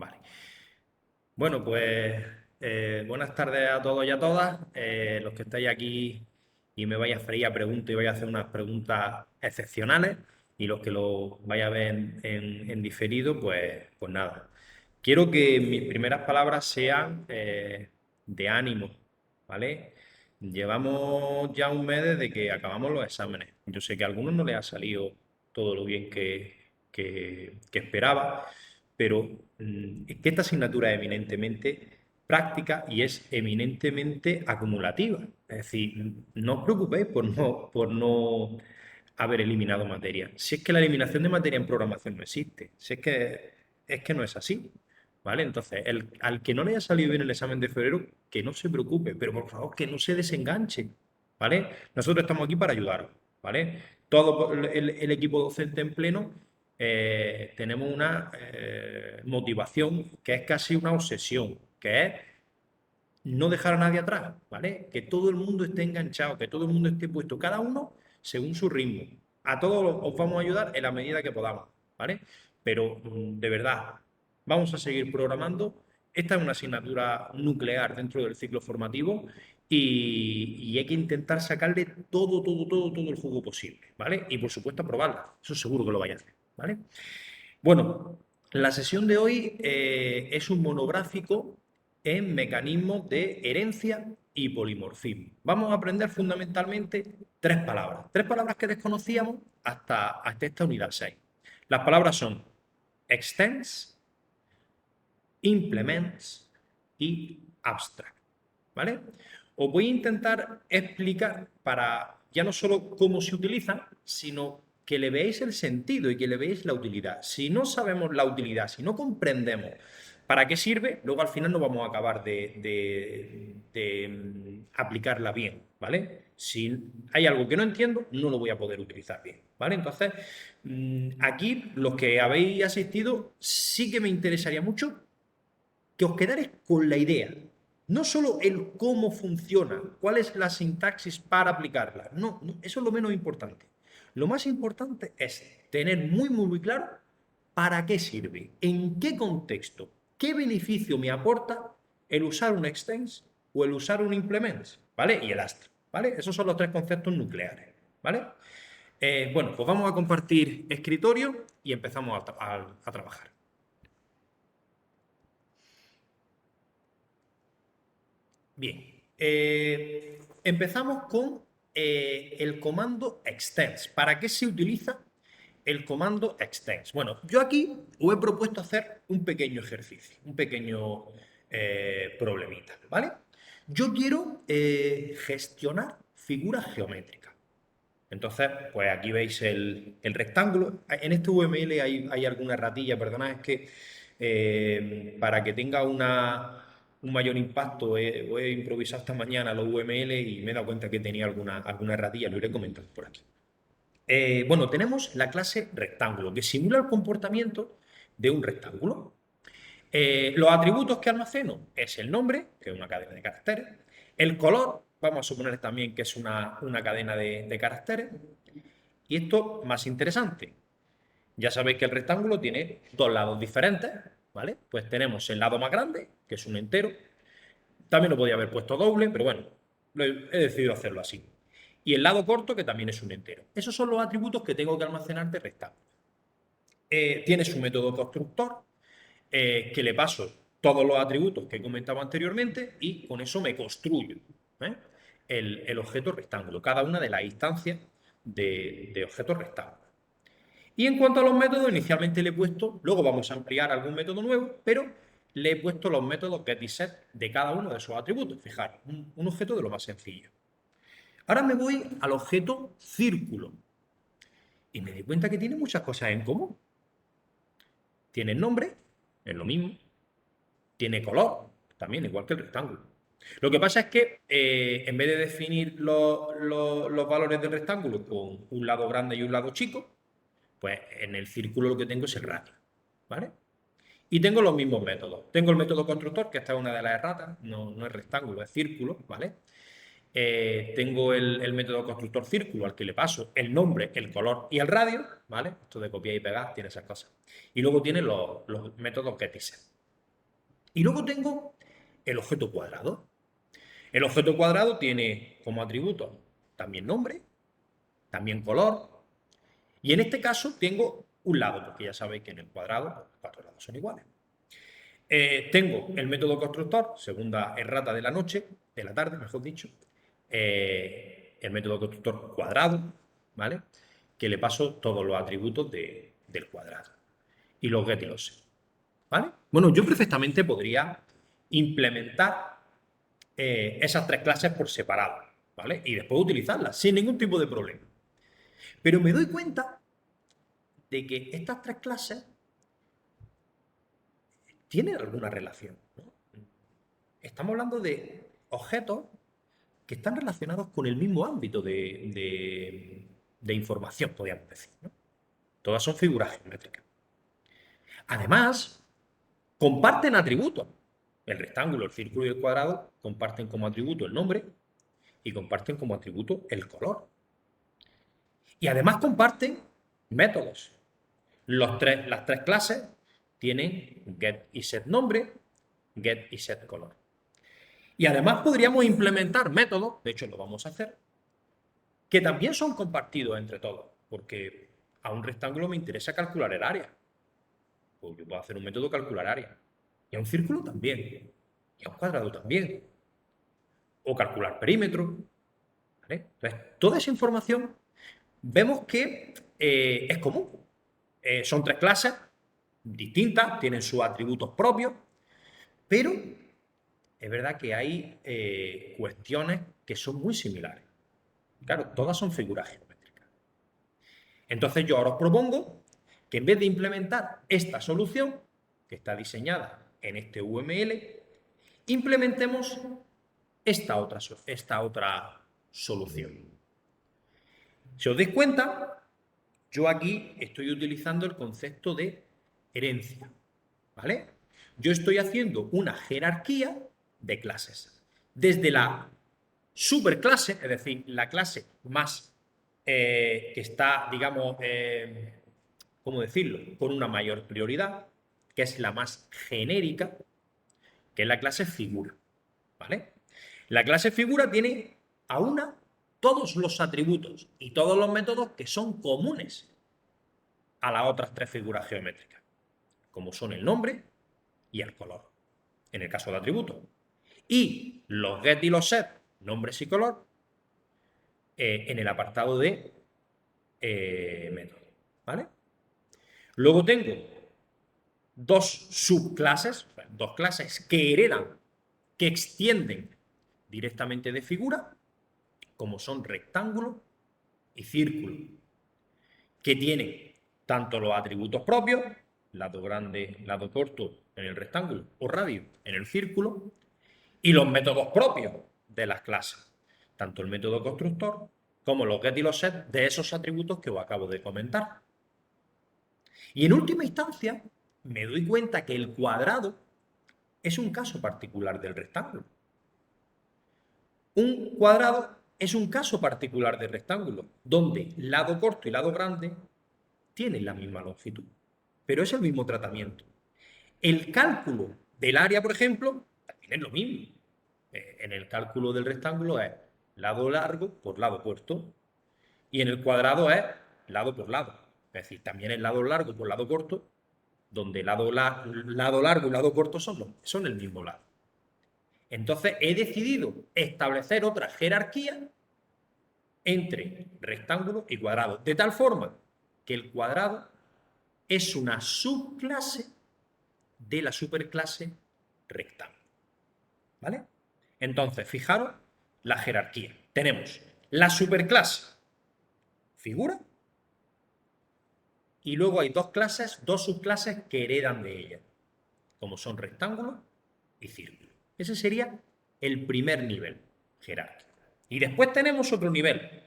Vale. Bueno, pues buenas tardes a todos y a todas. Los que estáis aquí y me vais a freír a preguntas y vais a hacer unas preguntas excepcionales. Y los que lo vais a ver en diferido, pues nada. Quiero que mis primeras palabras sean de ánimo, ¿vale? Llevamos ya un mes desde que acabamos los exámenes. Yo sé que a algunos no les ha salido todo lo bien que esperaba, pero es que esta asignatura es eminentemente práctica y es eminentemente acumulativa. Es decir, no os preocupéis por no haber eliminado materia. Si es que la eliminación de materia en programación no existe, si es que no es así. ¿Vale? Entonces, al que no le haya salido bien el examen de febrero, que no se preocupe, pero por favor que no se desenganche. ¿Vale? Nosotros estamos aquí para ayudaros. ¿Vale? Todo el equipo docente en pleno tenemos una motivación que es casi una obsesión, que es no dejar a nadie atrás, ¿vale? Que todo el mundo esté enganchado, que todo el mundo esté puesto, cada uno según su ritmo. A todos os vamos a ayudar en la medida que podamos, ¿vale? Pero de verdad, vamos a seguir programando. Esta es una asignatura nuclear dentro del ciclo formativo y hay que intentar sacarle todo el jugo posible, ¿vale? Y por supuesto aprobarla. Eso seguro que lo vaya a hacer, ¿vale? Bueno, la sesión de hoy es un monográfico en mecanismos de herencia y polimorfismo. Vamos a aprender fundamentalmente tres palabras que desconocíamos hasta esta unidad 6. Las palabras son extends, implements y abstract. ¿Vale? Os voy a intentar explicar para ya no solo cómo se utilizan, sino que le veáis el sentido y que le veáis la utilidad. Si no sabemos la utilidad, si no comprendemos para qué sirve, luego al final no vamos a acabar de aplicarla bien, ¿vale? Si hay algo que no entiendo, no lo voy a poder utilizar bien, ¿vale? Entonces, aquí los que habéis asistido, sí que me interesaría mucho que os quedaréis con la idea. No solo el cómo funciona, cuál es la sintaxis para aplicarla. No, eso es lo menos importante. Lo más importante es tener muy claro para qué sirve, en qué contexto, qué beneficio me aporta el usar un extends o el usar un implement, ¿vale? Y el astra, ¿vale? Esos son los tres conceptos nucleares, ¿vale? Bueno, pues vamos a compartir escritorio y empezamos a trabajar. Bien, empezamos con el comando extends. ¿Para qué se utiliza el comando extends? Bueno, yo aquí os he propuesto hacer un pequeño ejercicio, un pequeño problemita, ¿vale? Yo quiero gestionar figuras geométricas. Entonces, pues aquí veis el rectángulo. En este UML hay alguna ratilla, perdonad, es que para que tenga un mayor impacto, he improvisado esta mañana los UML y me he dado cuenta que tenía alguna ratilla, lo iré comentando por aquí. Bueno, tenemos la clase rectángulo, que simula el comportamiento de un rectángulo. Los atributos que almaceno es el nombre, que es una cadena de caracteres, el color, vamos a suponer también que es una cadena de caracteres, y esto más interesante. Ya sabéis que el rectángulo tiene dos lados diferentes, ¿vale? Pues tenemos el lado más grande, que es un entero. También lo podía haber puesto doble, pero bueno, he decidido hacerlo así. Y el lado corto, que también es un entero. Esos son los atributos que tengo que almacenar de rectángulo. Tiene su método constructor, que le paso todos los atributos que he comentado anteriormente y con eso me construyo ¿eh? el objeto rectángulo, cada una de las instancias de objetos rectángulo. Y en cuanto a los métodos, inicialmente le he puesto, luego vamos a ampliar algún método nuevo, pero le he puesto los métodos get y set de cada uno de esos atributos. Fijaros, un objeto de lo más sencillo. Ahora me voy al objeto círculo y me doy cuenta que tiene muchas cosas en común. Tiene nombre, es lo mismo. Tiene color, también, igual que el rectángulo. Lo que pasa es que en vez de definir los valores del rectángulo con un lado grande y un lado chico, pues en el círculo lo que tengo es el radio, ¿vale? Y tengo los mismos métodos. Tengo el método constructor, que esta es una de las erratas, no es rectángulo, es círculo, ¿vale? Tengo el método constructor círculo, al que le paso el nombre, el color y el radio, ¿vale? Esto de copiar y pegar tiene esas cosas. Y luego tiene los métodos get y set. Y luego tengo el objeto cuadrado. El objeto cuadrado tiene como atributo también nombre, también color, y en este caso tengo un lado, porque ya sabéis que en el cuadrado los cuatro lados son iguales. Tengo el método constructor, segunda errata de la noche, de la tarde, mejor dicho, el método constructor cuadrado, ¿vale? Que le paso todos los atributos del cuadrado. Y los get y los set, ¿vale? Bueno, yo perfectamente podría implementar esas tres clases por separado, ¿vale? Y después utilizarlas sin ningún tipo de problema. Pero me doy cuenta de que estas tres clases tienen alguna relación, ¿no? Estamos hablando de objetos que están relacionados con el mismo ámbito de información, podríamos decir, ¿no? Todas son figuras geométricas. Además, comparten atributos. El rectángulo, el círculo y el cuadrado comparten como atributo el nombre y comparten como atributo el color. Y además comparten métodos. Las tres clases tienen get y set nombre, get y set color. Y además podríamos implementar métodos, de hecho lo vamos a hacer, que también son compartidos entre todos, porque a un rectángulo me interesa calcular el área. Pues yo puedo hacer un método calcular área. Y a un círculo también. Y a un cuadrado también. O calcular perímetro. ¿Vale? Entonces, toda esa información vemos que es común. Son tres clases distintas, tienen sus atributos propios, pero es verdad que hay cuestiones que son muy similares. Claro, todas son figuras geométricas. Entonces yo ahora os propongo que en vez de implementar esta solución, que está diseñada en este UML, implementemos esta otra solución. Si os dais cuenta, yo aquí estoy utilizando el concepto de herencia, ¿vale? Yo estoy haciendo una jerarquía de clases. Desde la superclase, es decir, la clase más que está, digamos, ¿cómo decirlo?, con una mayor prioridad, que es la más genérica, que es la clase figura, ¿vale? La clase figura tiene a una todos los atributos y todos los métodos que son comunes a las otras tres figuras geométricas, como son el nombre y el color, en el caso de atributos. Y los get y los set, nombres y color, en el apartado de método, ¿vale? Luego tengo dos subclases, dos clases que heredan, que extienden directamente de figura, como son rectángulo y círculo, que tienen tanto los atributos propios, lado grande, lado corto en el rectángulo o radio en el círculo, y los métodos propios de las clases, tanto el método constructor como los get y los set de esos atributos que os acabo de comentar. Y en última instancia, me doy cuenta que el cuadrado es un caso particular del rectángulo. Un cuadrado es un caso particular del rectángulo, donde lado corto y lado grande tienen la misma longitud, pero es el mismo tratamiento. El cálculo del área, por ejemplo, también es lo mismo. En el cálculo del rectángulo es lado largo por lado corto, y en el cuadrado es lado por lado. Es decir, también es lado largo por lado corto, donde lado largo y lado corto son el mismo lado. Entonces he decidido establecer otra jerarquía entre rectángulo y cuadrado, de tal forma que el cuadrado es una subclase de la superclase rectángulo, ¿vale? Entonces, fijaros la jerarquía. Tenemos la superclase figura y luego hay dos subclases que heredan de ella, como son rectángulo y círculo. Ese sería el primer nivel jerárquico. Y después tenemos otro nivel.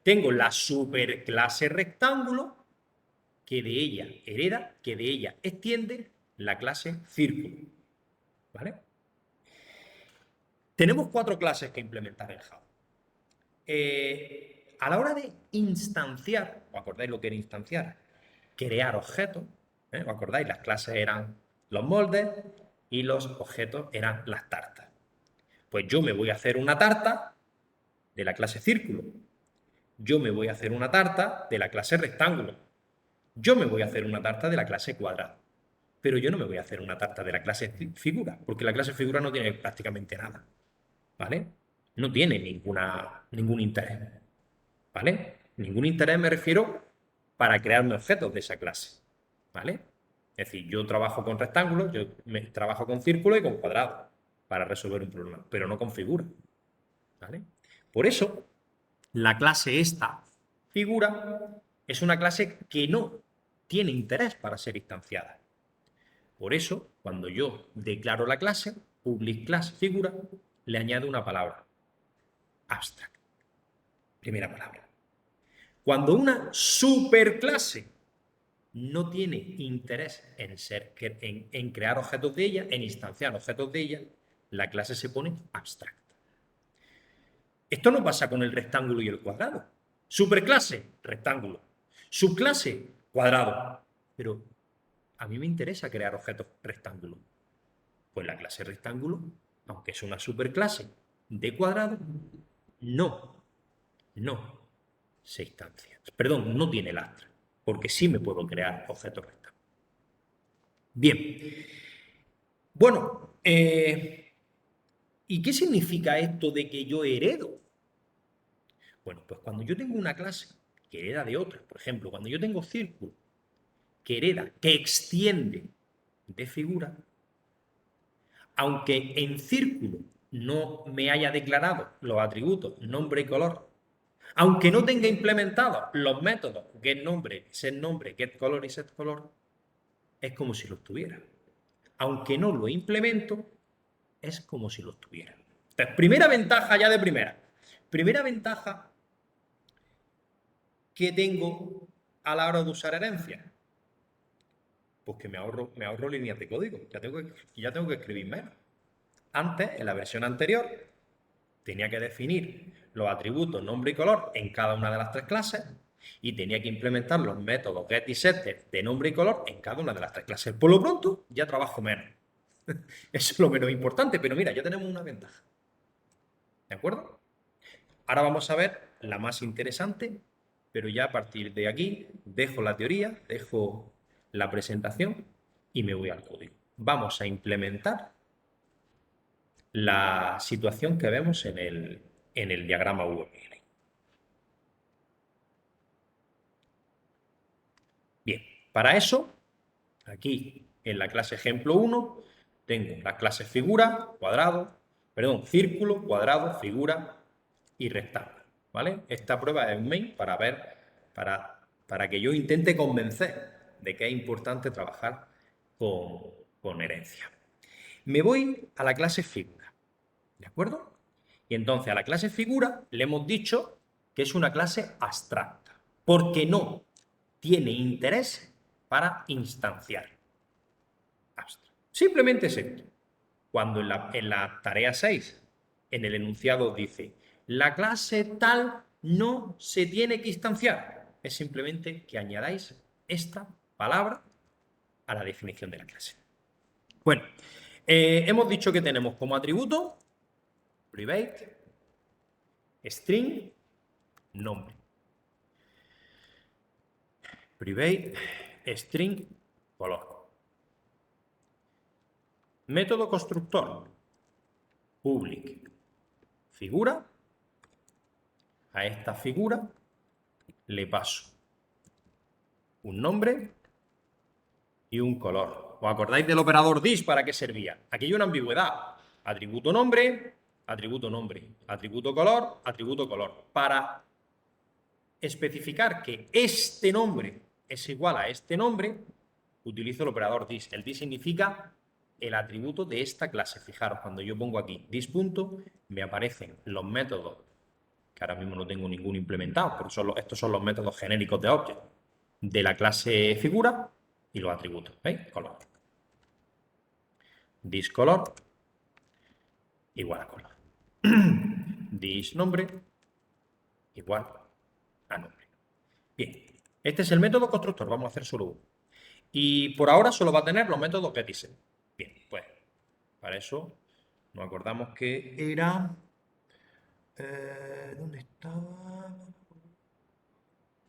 Tengo la superclase rectángulo, que de ella hereda, que de ella extiende la clase círculo, ¿vale? Tenemos cuatro clases que implementar en Java. A la hora de instanciar, ¿os acordáis lo que era instanciar? Crear objetos, ¿os acordáis? Las clases eran los moldes, y los objetos eran las tartas. Pues yo me voy a hacer una tarta de la clase círculo. Yo me voy a hacer una tarta de la clase rectángulo. Yo me voy a hacer una tarta de la clase cuadrado. Pero yo no me voy a hacer una tarta de la clase figura, porque la clase figura no tiene prácticamente nada, ¿vale? No tiene ningún interés, ¿vale? Ningún interés me refiero para crearme objetos de esa clase, ¿vale? Es decir, yo trabajo con rectángulos, trabajo con círculos y con cuadrados para resolver un problema, pero no con figuras, ¿vale? Por eso, la clase esta, figura, es una clase que no tiene interés para ser instanciada. Por eso, cuando yo declaro la clase, public class figura, le añado una palabra, abstract. Primera palabra. Cuando una superclase no tiene interés en crear objetos de ella, en instanciar objetos de ella, la clase se pone abstract. Esto no pasa con el rectángulo y el cuadrado. Superclase, rectángulo. Subclase, cuadrado. Pero a mí me interesa crear objetos rectángulo. Pues la clase rectángulo, aunque es una superclase de cuadrado, no se instancia. Perdón, no tiene lastre, porque sí me puedo crear objetos rectángulos. Bien. Bueno, ¿y qué significa esto de que yo heredo? Bueno, pues cuando yo tengo una clase que hereda de otra, por ejemplo, cuando yo tengo círculo que hereda, que extiende de figura, aunque en círculo no me haya declarado los atributos nombre y color, aunque no tenga implementados los métodos getNombre, setNombre, getColor y setColor, es como si los tuviera. Aunque no lo implemento, es como si los tuviera. Entonces, primera ventaja ya de primera. Primera ventaja que tengo a la hora de usar herencia. Pues que me ahorro líneas de código. Ya tengo que escribir menos. Antes, en la versión anterior, tenía que definir los atributos nombre y color en cada una de las tres clases y tenía que implementar los métodos get y setter de nombre y color en cada una de las tres clases. Por lo pronto, ya trabajo menos. Eso es lo menos importante, pero mira, ya tenemos una ventaja. ¿De acuerdo? Ahora vamos a ver la más interesante, pero ya a partir de aquí dejo la teoría, dejo la presentación y me voy al código. Vamos a implementar la situación que vemos en el diagrama UML. Bien, para eso, aquí en la clase ejemplo 1, tengo las clases figura, cuadrado, perdón, círculo, cuadrado, figura y rectángulo, ¿vale? Esta prueba es un main para que yo intente convencer de que es importante trabajar con herencia. Me voy a la clase figura, ¿de acuerdo? Y entonces a la clase figura le hemos dicho que es una clase abstracta, porque no tiene interés para instanciar. Simplemente es esto. Cuando en la tarea 6, en el enunciado dice, la clase tal no se tiene que instanciar, es simplemente que añadáis esta palabra a la definición de la clase. Bueno, hemos dicho que tenemos como atributo private, string, nombre. Private, string, color. Método constructor, public, figura. A esta figura le paso un nombre y un color. ¿Os acordáis del operador this para qué servía? Aquí hay una ambigüedad. Atributo nombre, atributo nombre. Atributo color, atributo color. Para especificar que este nombre es igual a este nombre, utilizo el operador this. El this significa el atributo de esta clase. Fijaros, cuando yo pongo aquí this punto, me aparecen los métodos, que ahora mismo no tengo ninguno implementado, pero estos son los métodos genéricos de object de la clase figura y los atributos. ¿Veis? Color. This color igual a color. This nombre igual a nombre. Bien, este es el método constructor. Vamos a hacer solo uno. Y por ahora solo va a tener los métodos get y set. Bien, pues Para eso nos acordamos que era... ¿dónde estaba?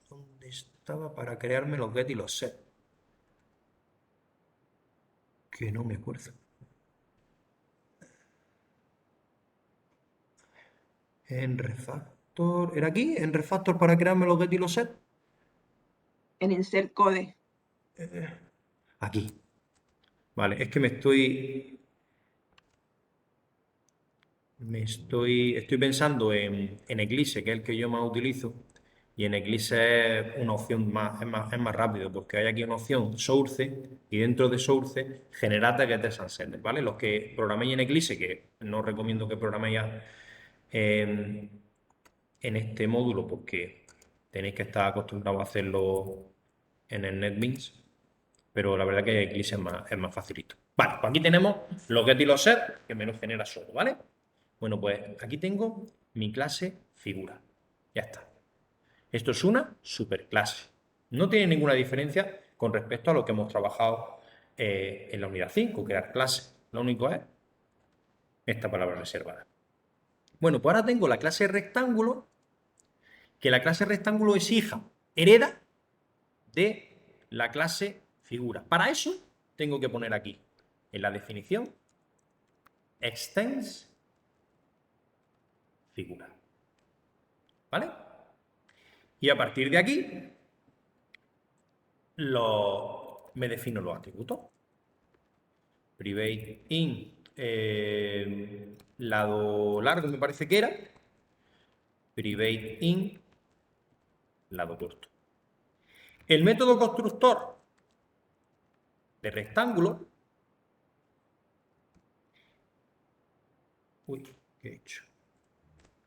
¿Dónde estaba para crearme los get y los set? Que no me acuerdo. En refactor. ¿Era aquí? ¿En refactor para crearme los get y los set? En insert code. Aquí. Vale, es que estoy pensando en Eclipse, que es el que yo más utilizo, y en Eclipse es una opción es más rápido, porque hay aquí una opción Source, y dentro de Source generate getters and senders, ¿vale? Los que programéis en Eclipse, que no recomiendo que programéis en este módulo, porque tenéis que estar acostumbrados a hacerlo en el NetBeans, pero la verdad que Eclipse es más facilito. Vale, pues aquí tenemos los get y los set, que me lo genera solo, ¿vale? Bueno, pues aquí tengo mi clase figura. Ya está. Esto es una superclase. No tiene ninguna diferencia con respecto a lo que hemos trabajado en la unidad 5, crear clase. Lo único es esta palabra reservada. Bueno, pues ahora tengo la clase rectángulo, que la clase rectángulo es hija, hereda de la clase figura. Para eso tengo que poner aquí, en la definición, extends figura. ¿Vale? Y a partir de aquí me defino los atributos. Private in lado largo me parece que era. Private in lado corto. El método constructor de rectángulo. Uy, ¿qué he hecho?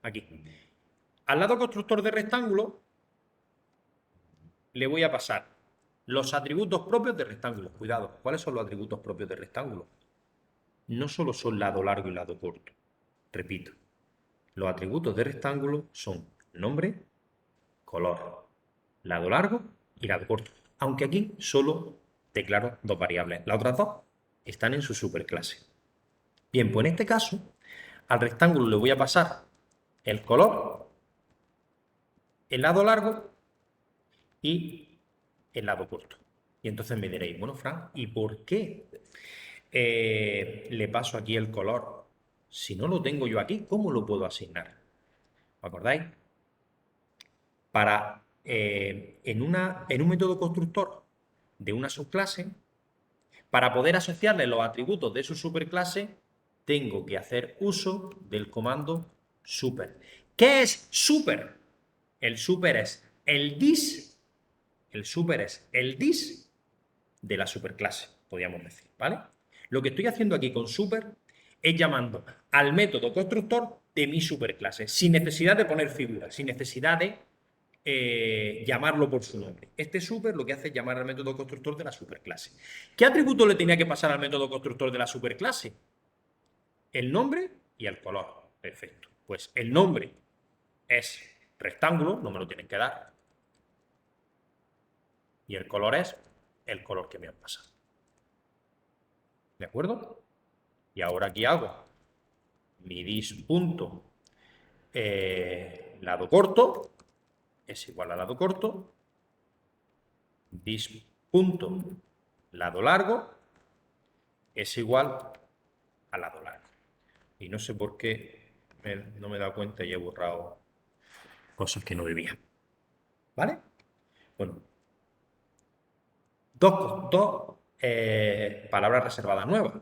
Aquí. Al lado constructor de rectángulo le voy a pasar los atributos propios de rectángulo. Cuidado, ¿cuáles son los atributos propios de rectángulo? No solo son lado largo y lado corto. Repito, los atributos de rectángulo son nombre, color, lado largo y lado corto. Aunque aquí solo declaro dos variables. Las otras dos están en su superclase. Bien, pues en este caso, al rectángulo le voy a pasar el color, el lado largo y el lado corto. Y entonces me diréis, bueno, Fran, ¿y por qué le paso aquí el color? Si no lo tengo yo aquí, ¿cómo lo puedo asignar? ¿Os acordáis? En un método constructor de una subclase, para poder asociarle los atributos de su superclase, tengo que hacer uso del comando super. ¿Qué es super? El super es el dis, de la superclase, podríamos decir, ¿vale? Lo que estoy haciendo aquí con super es llamando al método constructor de mi superclase, sin necesidad de poner figuras, sin necesidad de llamarlo por su nombre. Este super lo que hace es llamar al método constructor de la superclase. ¿Qué atributo le tenía que pasar al método constructor de la superclase? El nombre y el color. Perfecto. Pues el nombre es rectángulo, no me lo tienen que dar. Y el color es el color que me han pasado. ¿De acuerdo? Y ahora aquí hago mi dis punto lado corto es igual a lado corto, dis punto lado largo es igual a lado largo. Y no sé por qué no me he dado cuenta y he borrado cosas que no debía. ¿Vale? Bueno, dos palabras reservadas nuevas.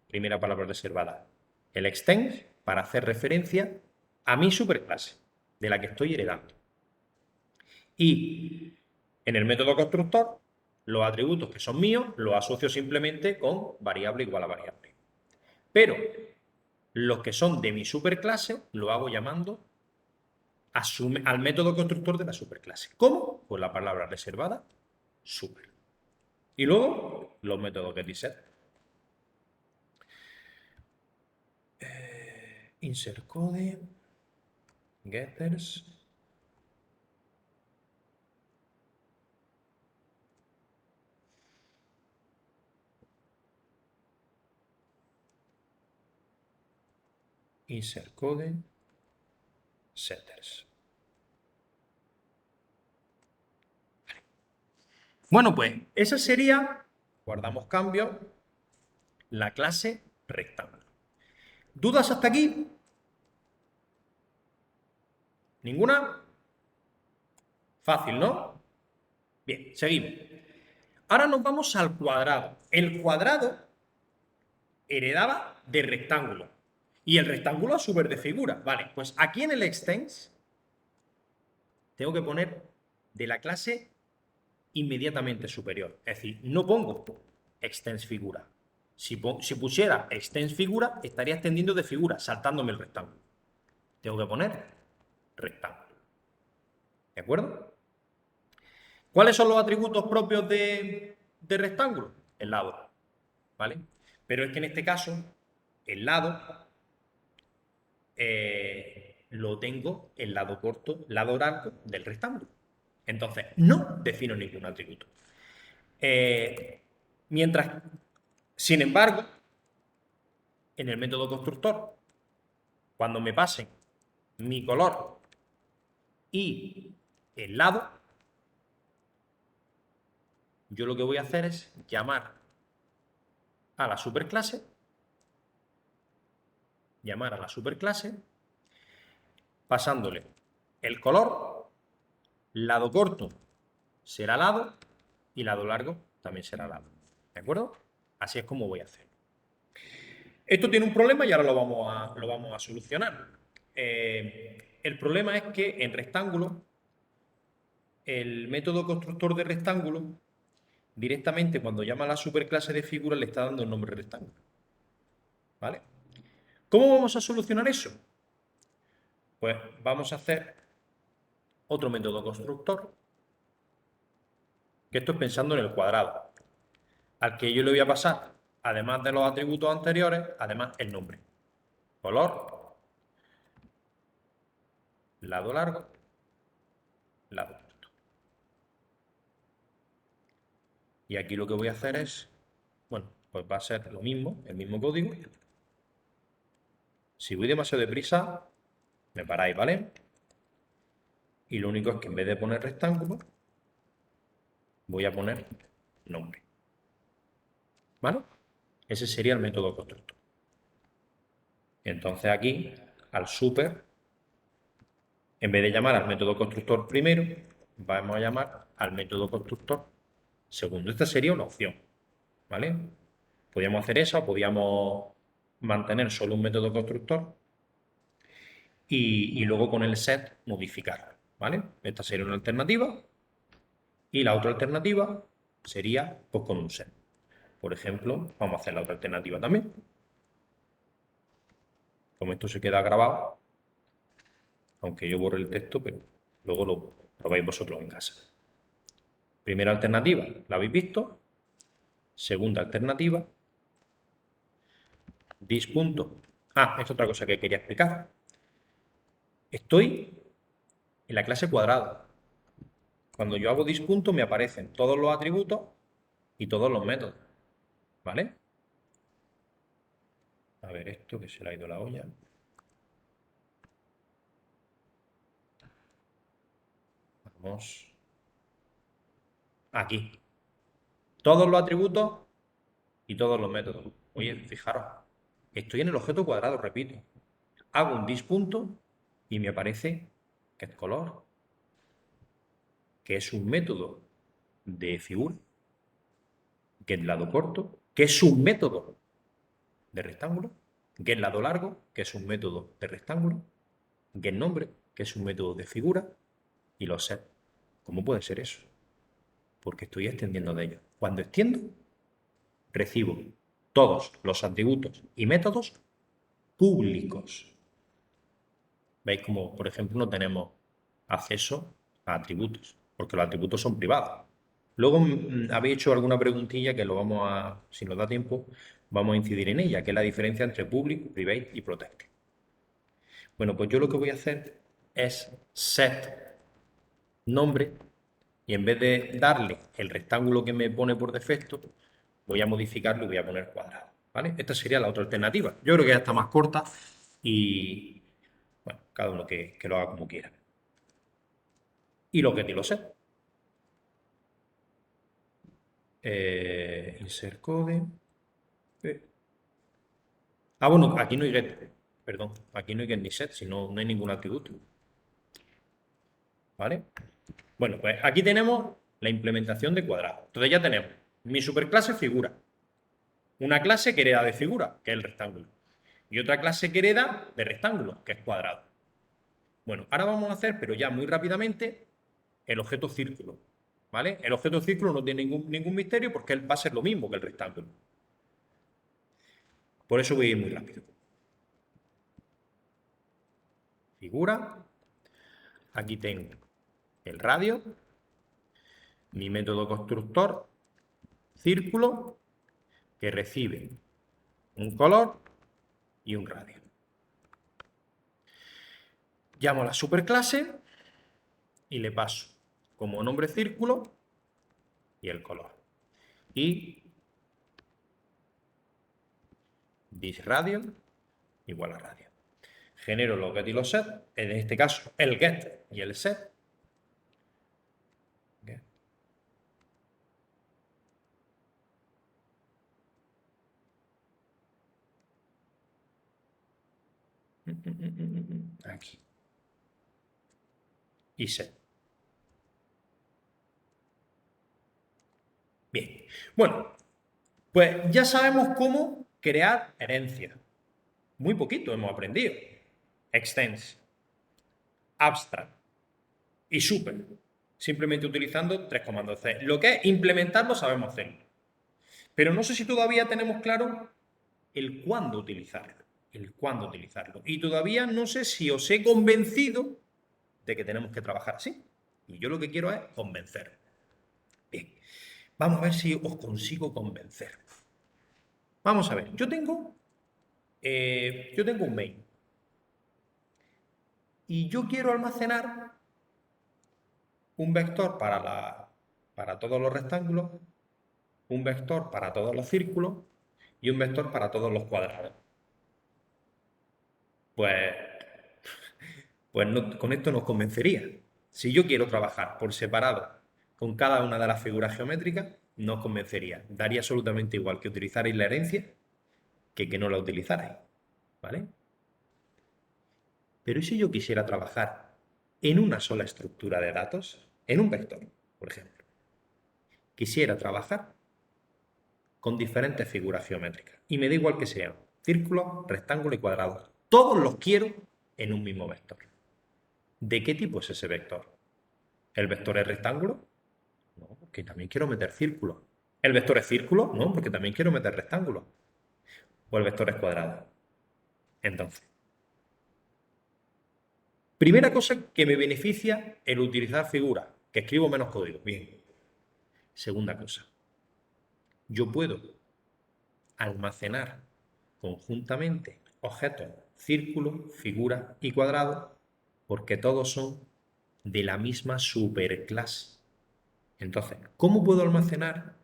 Primera palabra reservada, el extends, para hacer referencia a mi superclase, de la que estoy heredando. Y en el método constructor, los atributos que son míos los asocio simplemente con variable igual a variable. Pero los que son de mi superclase lo hago llamando al método constructor de la superclase. ¿Cómo? Pues la palabra reservada, super. Y luego los métodos getInSet. Insert code, getters. insert code setters. Bueno, pues esa sería, guardamos cambio, la clase rectángulo. ¿Dudas hasta aquí? ¿Ninguna? Fácil, ¿no? Bien, seguimos. Ahora nos vamos al cuadrado. El cuadrado heredaba de rectángulo. Y el rectángulo a su vez de figura. Vale, pues aquí en el extends tengo que poner de la clase inmediatamente superior. Es decir, no pongo extends figura. Si pusiera extends figura, estaría extendiendo de figura, saltándome el rectángulo. Tengo que poner rectángulo. ¿De acuerdo? ¿Cuáles son los atributos propios de rectángulo? El lado. ¿Vale? Pero es que en este caso, el lado lo tengo el lado corto, lado largo del rectángulo. Entonces, no defino ningún atributo. Sin embargo, en el método constructor, cuando me pasen mi color y el lado, yo lo que voy a hacer es llamar a la superclase, pasándole el color, lado corto será lado y lado largo también será lado. ¿De acuerdo? Así es como voy a hacer. Esto tiene un problema y ahora lo vamos a solucionar. El problema es que en rectángulo, el método constructor de rectángulo, directamente cuando llama a la superclase de figura le está dando el nombre rectángulo. ¿Vale? ¿Cómo vamos a solucionar eso? Pues vamos a hacer otro método constructor, que esto es pensando en el cuadrado, al que yo le voy a pasar, además de los atributos anteriores, además el nombre. Color, lado largo, lado corto. Y aquí lo que voy a hacer es, bueno, pues va a ser lo mismo, el mismo código. Si voy demasiado deprisa, me paráis, ¿vale? Y lo único es que en vez de poner rectángulo, voy a poner nombre. ¿Vale? Ese sería el método constructor. Entonces aquí, al super, en vez de llamar al método constructor primero, vamos a llamar al método constructor segundo. Esta sería una opción. ¿Vale? Podríamos hacer eso, podríamos mantener solo un método constructor y luego con el set modificar. ¿Vale? Esta sería una alternativa. Y la otra alternativa sería pues con un set. Por ejemplo, vamos a hacer la otra alternativa también. Como esto se queda grabado, aunque yo borre el texto, pero luego lo veis vosotros en casa. Primera alternativa, la habéis visto. Segunda alternativa, this punto. Ah, es otra cosa que quería explicar. Estoy en la clase cuadrado. Cuando yo hago this punto me aparecen todos los atributos y todos los métodos. ¿Vale? A ver esto que se le ha ido la olla. Vamos. Aquí. Todos los atributos y todos los métodos. Oye, fijaros. Estoy en el objeto cuadrado, repito. Hago un this punto y me aparece getColor, que es un método de figura, getLado corto, que es un método de rectángulo, getLado largo, que es un método de rectángulo, getNombre, que es un método de figura, y los set. ¿Cómo puede ser eso? Porque estoy extendiendo de ellos. Cuando extiendo, recibo todos los atributos y métodos públicos. ¿Veis como, por ejemplo, no tenemos acceso a atributos? Porque los atributos son privados. Luego habéis hecho alguna preguntilla que lo vamos a, si nos da tiempo, vamos a incidir en ella, que es la diferencia entre public, private y protected. Bueno, pues yo lo que voy a hacer es set nombre y en vez de darle el rectángulo que me pone por defecto, voy a modificarlo y voy a poner cuadrado. ¿Vale? Esta sería la otra alternativa. Yo creo que ya está más corta Y, bueno, cada uno que lo haga como quiera. Y lo que ni lo sé. Insert code. Bueno, aquí no hay get. Perdón, aquí no hay get ni set, sino no hay ningún atributo. ¿Vale? Bueno, pues aquí tenemos la implementación de cuadrado. Entonces ya tenemos mi superclase figura. Una clase que hereda de figura, que es el rectángulo. Y otra clase que hereda de rectángulo, que es cuadrado. Bueno, ahora vamos a hacer, pero ya muy rápidamente, el objeto círculo. ¿Vale? El objeto círculo no tiene ningún misterio porque él va a ser lo mismo que el rectángulo. Por eso voy a ir muy rápido. Figura. Aquí tengo el radio, mi método constructor, círculo, que recibe un color y un radio. Llamo a la superclase y le paso como nombre círculo y el color. Y disRadio igual a radio. Genero los get y los set, en este caso el get y el set. Aquí. Y set. Bien. Bueno, pues ya sabemos cómo crear herencia. Muy poquito hemos aprendido. Extends, abstract y super. Simplemente utilizando 3 comandos C. Lo que es implementarlo sabemos hacerlo. Pero no sé si todavía tenemos claro el cuándo utilizarlo. El cuándo utilizarlo. Y todavía no sé si os he convencido de que tenemos que trabajar así. Y yo lo que quiero es convencer. Bien. Vamos a ver si os consigo convencer. Vamos a ver. Yo tengo un main. Y yo quiero almacenar un vector para todos los rectángulos, un vector para todos los círculos y un vector para todos los cuadrados. Pues, con esto nos convencería. Si yo quiero trabajar por separado con cada una de las figuras geométricas, nos convencería. Daría absolutamente igual que utilizarais la herencia que no la utilizarais. ¿Vale? Pero ¿y si yo quisiera trabajar en una sola estructura de datos? En un vector, por ejemplo. Quisiera trabajar con diferentes figuras geométricas. Y me da igual que sean círculos, rectángulos y cuadrados. Todos los quiero en un mismo vector. ¿De qué tipo es ese vector? ¿El vector es rectángulo? No, porque también quiero meter círculos. ¿El vector es círculo? No, porque también quiero meter rectángulos. ¿O el vector es cuadrado? Entonces, primera cosa que me beneficia el utilizar figuras, que escribo menos código. Bien. Segunda cosa, yo puedo almacenar conjuntamente objetos, círculo, figura y cuadrado, porque todos son de la misma superclase. Entonces, ¿cómo puedo almacenar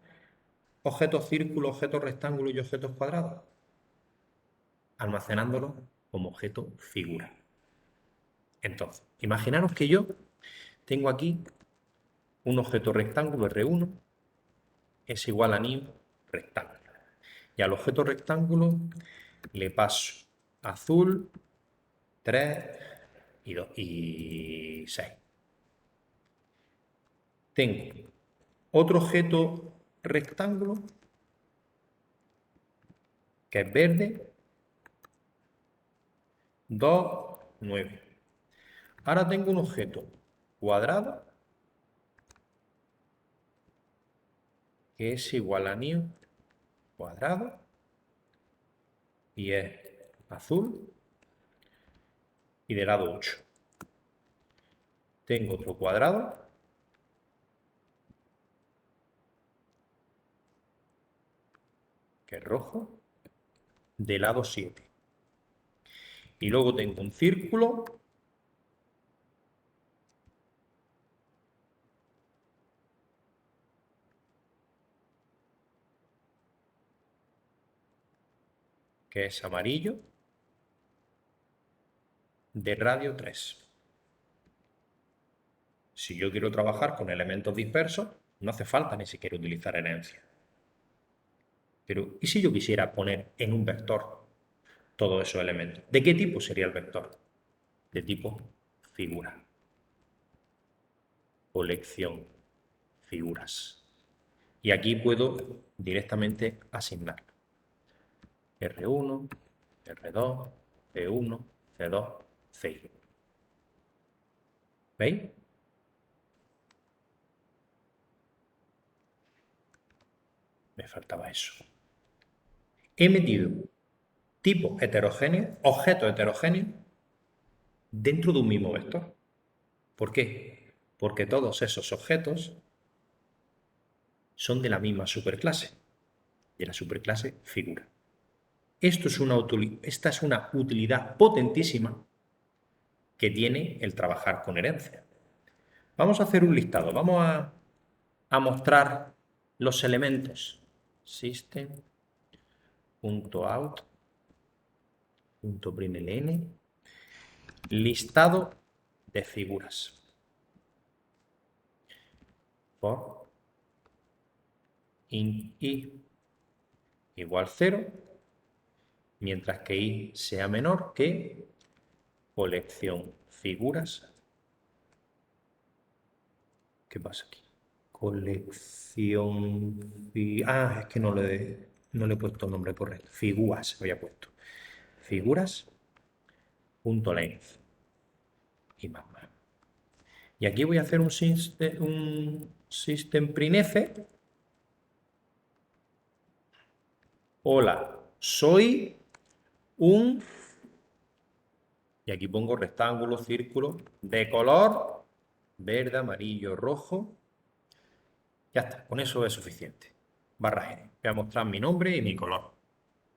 objetos círculo, objetos rectángulo y objetos cuadrados? Almacenándolos como objeto figura. Entonces, imaginaros que yo tengo aquí un objeto rectángulo R1 es igual a new rectángulo. Y al objeto rectángulo le paso azul, 3 y 6. Tengo otro objeto rectángulo que es verde, 2, 9. Ahora tengo un objeto cuadrado que es igual a new cuadrado y es azul y de lado 8. Tengo otro cuadrado que es rojo de lado 7. Y luego tengo un círculo que es amarillo de radio 3. Si yo quiero trabajar con elementos dispersos, no hace falta ni siquiera utilizar herencia. Pero, ¿y si yo quisiera poner en un vector todos esos elementos? ¿De qué tipo sería el vector? De tipo figura. Colección figuras. Y aquí puedo directamente asignar R1, R2, P1, C2, C1. ¿Veis? Me faltaba eso. He metido tipos heterogéneos, objetos heterogéneos, dentro de un mismo vector. ¿Por qué? Porque todos esos objetos son de la misma superclase, de la superclase figura. Esta es una utilidad potentísima que tiene el trabajar con herencia. Vamos a hacer un listado, vamos a mostrar los elementos. System.out.println, listado de figuras. For int i igual 0, mientras que i sea menor que colección figuras. ¿Qué pasa aquí? Colección... es que no le he puesto el nombre correcto. Figuras había puesto. Figuras.length. Y más. Y aquí voy a hacer un system.printf. Hola, soy un... Y aquí pongo rectángulo, círculo, de color verde, amarillo, rojo. Ya está, con eso es suficiente. Barra N. Voy a mostrar mi nombre y mi color.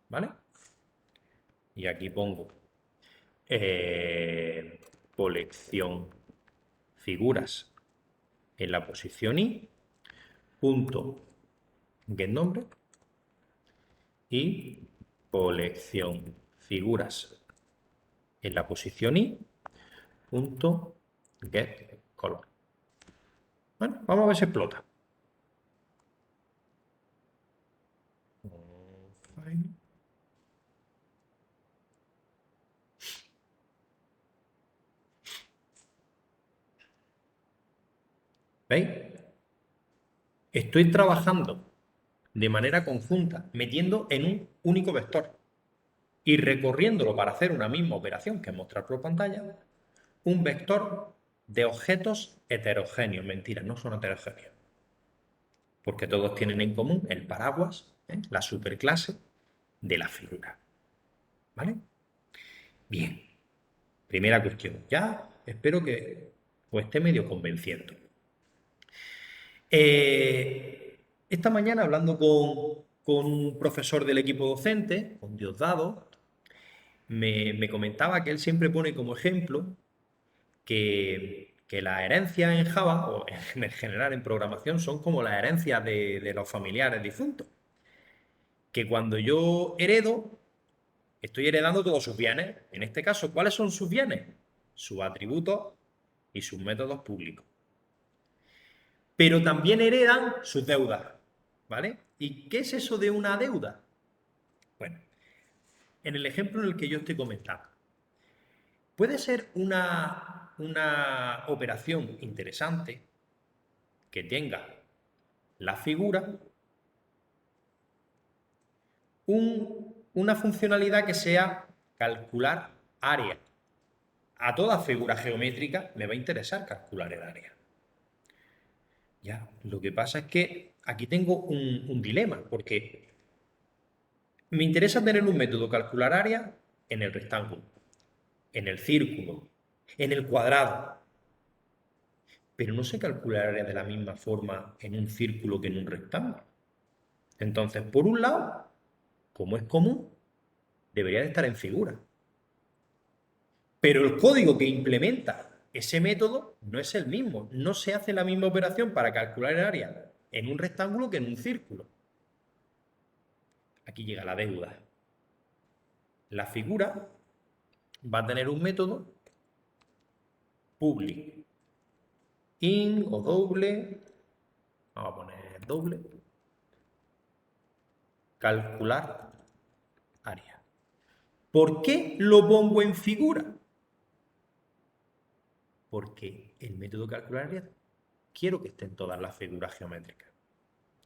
¿Vale? Y aquí pongo colección figuras en la posición i, punto getNombre, y colección figuras en la posición i, punto getColor. Bueno, vamos a ver si explota. ¿Veis? Estoy trabajando de manera conjunta, metiendo en un único vector y recorriéndolo para hacer una misma operación que mostrar por pantalla, un vector de objetos heterogéneos. Mentira, no son heterogéneos, porque todos tienen en común el paraguas, la superclase de la figura. ¿Vale? Bien. Primera cuestión. Ya espero que os esté medio convenciendo. Esta mañana, hablando con un profesor del equipo docente, con Diosdado, me comentaba que él siempre pone como ejemplo que las herencias en Java, o en general en programación, son como las herencias de los familiares difuntos. Que cuando yo heredo, estoy heredando todos sus bienes. En este caso, ¿cuáles son sus bienes? Sus atributos y sus métodos públicos. Pero también heredan sus deudas, ¿vale? ¿Y qué es eso de una deuda? Bueno, en el ejemplo en el que yo estoy comentando, puede ser una operación interesante que tenga la figura una funcionalidad que sea calcular área. A toda figura geométrica me va a interesar calcular el área. Ya, lo que pasa es que aquí tengo un dilema, porque me interesa tener un método calcular área en el rectángulo, en el círculo, en el cuadrado. Pero no sé calcular área de la misma forma en un círculo que en un rectángulo. Entonces, por un lado, como es común, debería de estar en figura. Pero el código que implementa ese método no es el mismo. No se hace la misma operación para calcular el área en un rectángulo que en un círculo. Aquí llega la deuda. La figura va a tener un método public in o doble, vamos a poner doble, calcular área. ¿Por qué lo pongo en figura? Porque el método calcular área quiero que estén todas las figuras geométricas.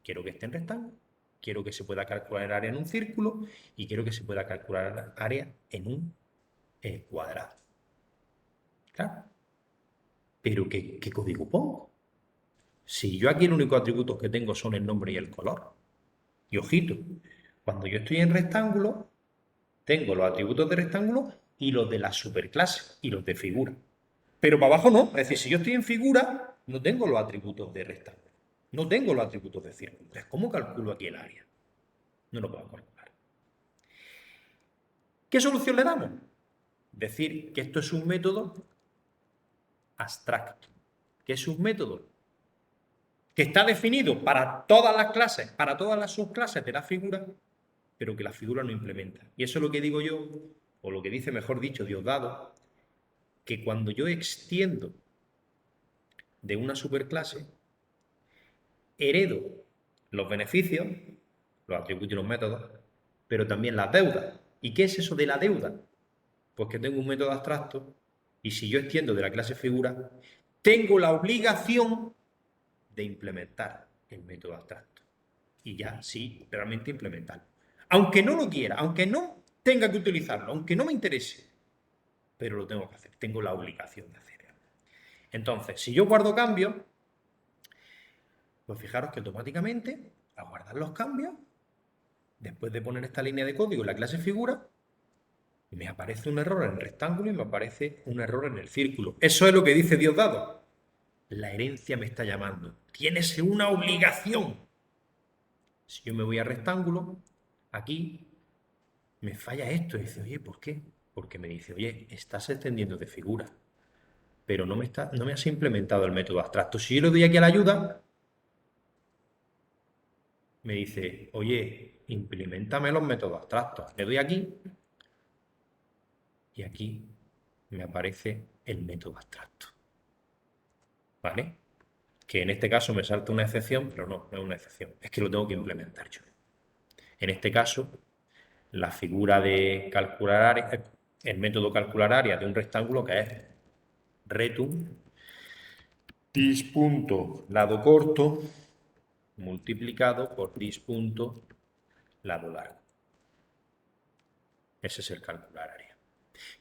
Quiero que esté en rectángulo, quiero que se pueda calcular área en un círculo y quiero que se pueda calcular área en un cuadrado. Claro. Pero ¿qué código pongo? Si yo aquí el único atributo que tengo son el nombre y el color. Y ojito, cuando yo estoy en rectángulo, tengo los atributos de rectángulo y los de la superclase y los de figura. Pero para abajo no. Es decir, si yo estoy en figura, no tengo los atributos de rectángulo. No tengo los atributos de círculo. Entonces, ¿cómo calculo aquí el área? No lo puedo calcular. ¿Qué solución le damos? Decir que esto es un método abstracto. ¿Qué es un método? Que está definido para todas las clases, para todas las subclases de la figura, pero que la figura no implementa. Y eso es lo que digo yo, o lo que dice, mejor dicho, Diosdado, que cuando yo extiendo de una superclase, heredo los beneficios, los atributos y los métodos, pero también las deudas. ¿Y qué es eso de la deuda? Pues que tengo un método abstracto y si yo extiendo de la clase figura, tengo la obligación de implementar el método abstracto. Y ya sí, realmente implementarlo. Aunque no lo quiera, aunque no tenga que utilizarlo, aunque no me interese, pero lo tengo que hacer, tengo la obligación de hacerlo. Entonces, si yo guardo cambios, pues fijaros que automáticamente, al guardar los cambios, después de poner esta línea de código en la clase figura, me aparece un error en el rectángulo y me aparece un error en el círculo. Eso es lo que dice Diosdado. La herencia me está llamando. Tienes una obligación. Si yo me voy a rectángulo, aquí me falla esto. Y dice, oye, ¿por qué? Porque me dice, oye, estás extendiendo de figura, pero no me has implementado el método abstracto. Si yo le doy aquí a la ayuda, me dice, oye, implementame los métodos abstractos. Le doy aquí y aquí me aparece el método abstracto. ¿Vale? Que en este caso me salta una excepción, pero no es una excepción. Es que lo tengo que implementar yo. En este caso, la figura de calcular área, el método calcular área de un rectángulo que es retum dis.lado corto multiplicado por dis.lado largo. Ese es el calcular área.